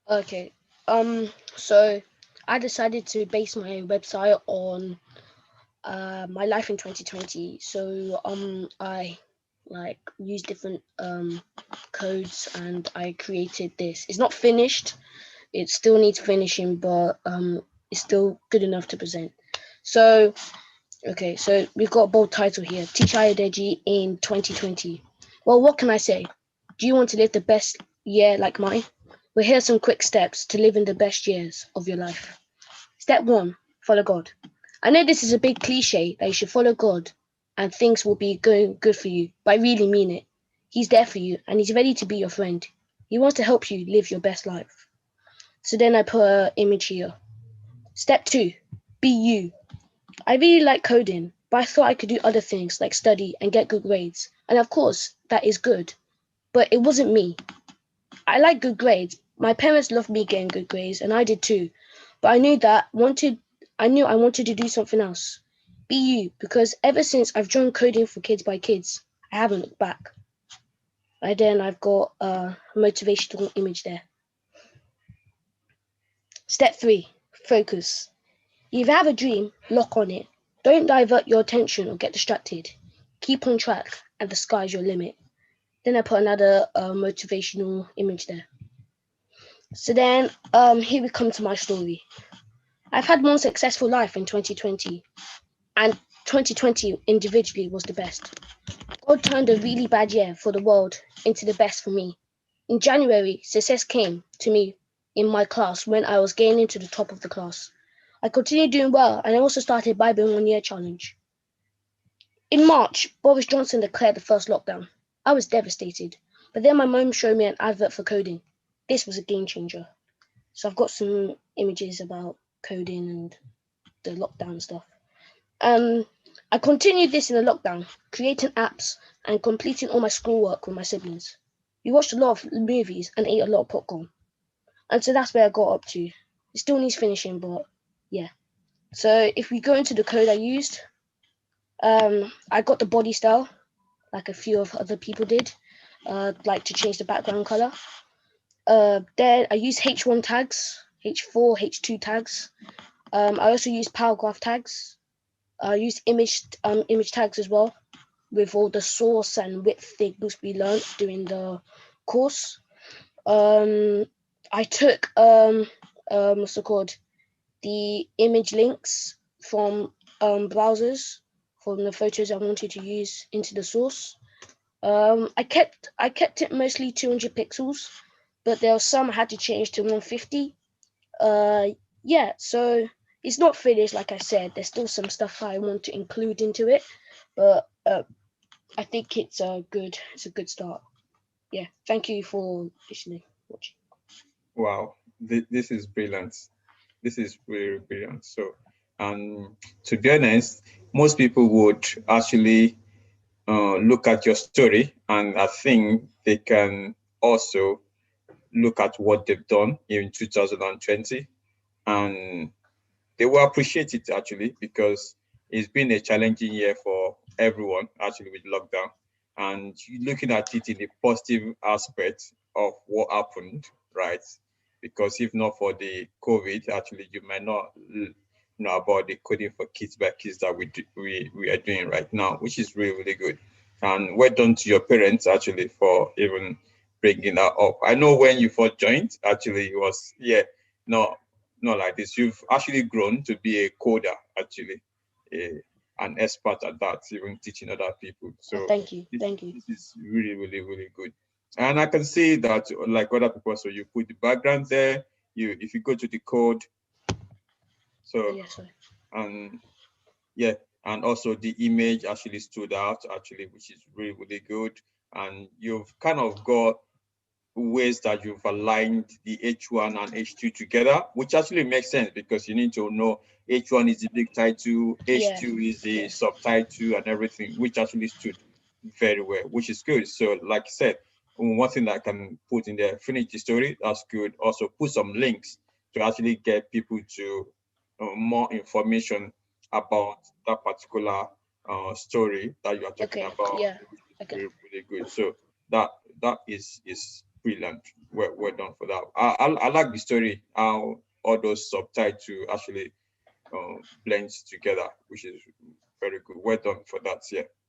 Okay. So I decided to base my website on my life in 2020. So I like used different codes and I created this. It's not finished. It still needs finishing, but it's still good enough to present. So okay, so we've got a bold title here: Teach Ayodeji in 2020. Well, what can I say? Do you want to live the best year like mine? Well, here are some quick steps to living the best years of your life. Step one: follow God. I know this is a big cliche that you should follow God and things will be going good for you, but I really mean it. He's there for you and he's ready to be your friend. He wants to help you live your best life. So then I put an image here. Step two: be you. I really like coding, but I thought I could do other things like study and get good grades. And of course, that is good, but it wasn't me. I like good grades. My parents loved me getting good grades, and I did too. But I knew I wanted to do something else. Be you, because ever since I've joined coding for kids by kids, I haven't looked back. And then I've got a motivational image there. Step three: focus. If you have a dream, lock on it. Don't divert your attention or get distracted. Keep on track, and the sky's your limit. Then I put another motivational image there. So then, here we come to my story. I've had one successful life in 2020, and 2020 individually was the best. God turned a really bad year for the world into the best for me. In January, success came to me in my class when I was getting into the top of the class. I continued doing well, and I also started Bible 1 Year Challenge. In March, Boris Johnson declared the first lockdown. I was devastated, but then my mum showed me an advert for coding. This was a game changer. So I've got some images about coding and the lockdown stuff. Um, I continued this in the lockdown, creating apps and completing all my schoolwork with my siblings. We watched a lot of movies and ate a lot of popcorn. And so that's where I got up to. It still needs finishing, but yeah. So if we go into the code I used, I got the body style, like a few of other people did, like to change the background color. Then I use H1 tags, H4, H2 tags. I also use paragraph tags. I use image tags as well, with all the source and width things we learned during the course. Um, I took what's it called? The image links from browsers from the photos I wanted to use into the source. I kept it mostly 200 pixels, but there were some I had to change to 150. Uh, yeah, so it's not finished, like I said. There's still some stuff I want to include into it, but I think it's a good start. Yeah, thank you for listening, watching. Wow, this is brilliant. This is really brilliant. So, to be honest, most people would actually look at your story, and I think they can also look at what they've done in 2020, and they will appreciate it actually because it's been a challenging year for everyone actually with lockdown. And looking at it in the positive aspect of what happened, right? Because if not for the COVID, actually you might not know about the coding for kids by kids that we are doing right now, which is really really good. And well done to your parents actually for even bringing that up. I know when you first joined, actually it was no not like this. You've actually grown to be a coder, actually, a, an expert at that, even teaching other people. Oh, So thank you, this thank you. this is really, really, really good. And I can see that, like other people, so you put the background there. You, if you go to the code, so Yeah, sorry. and yeah, and also the image actually stood out, actually, which is really, really good. And you've kind of got ways that you've aligned the H1 and H2 together, which actually makes sense because you need to know H1 is the big title, Yeah, H2 is the yeah. subtitle and everything, which actually stood very well, which is good. So, like I said, one thing that I can put in there, finish the story, that's good. Also, put some links to actually get people to more information about that particular story that you are talking Okay, about, yeah. which is Okay. really, really good. So that that is brilliant. Well done for that. I like the story, how all those subtitles actually blends together, which is very good. Well done for that. Yeah.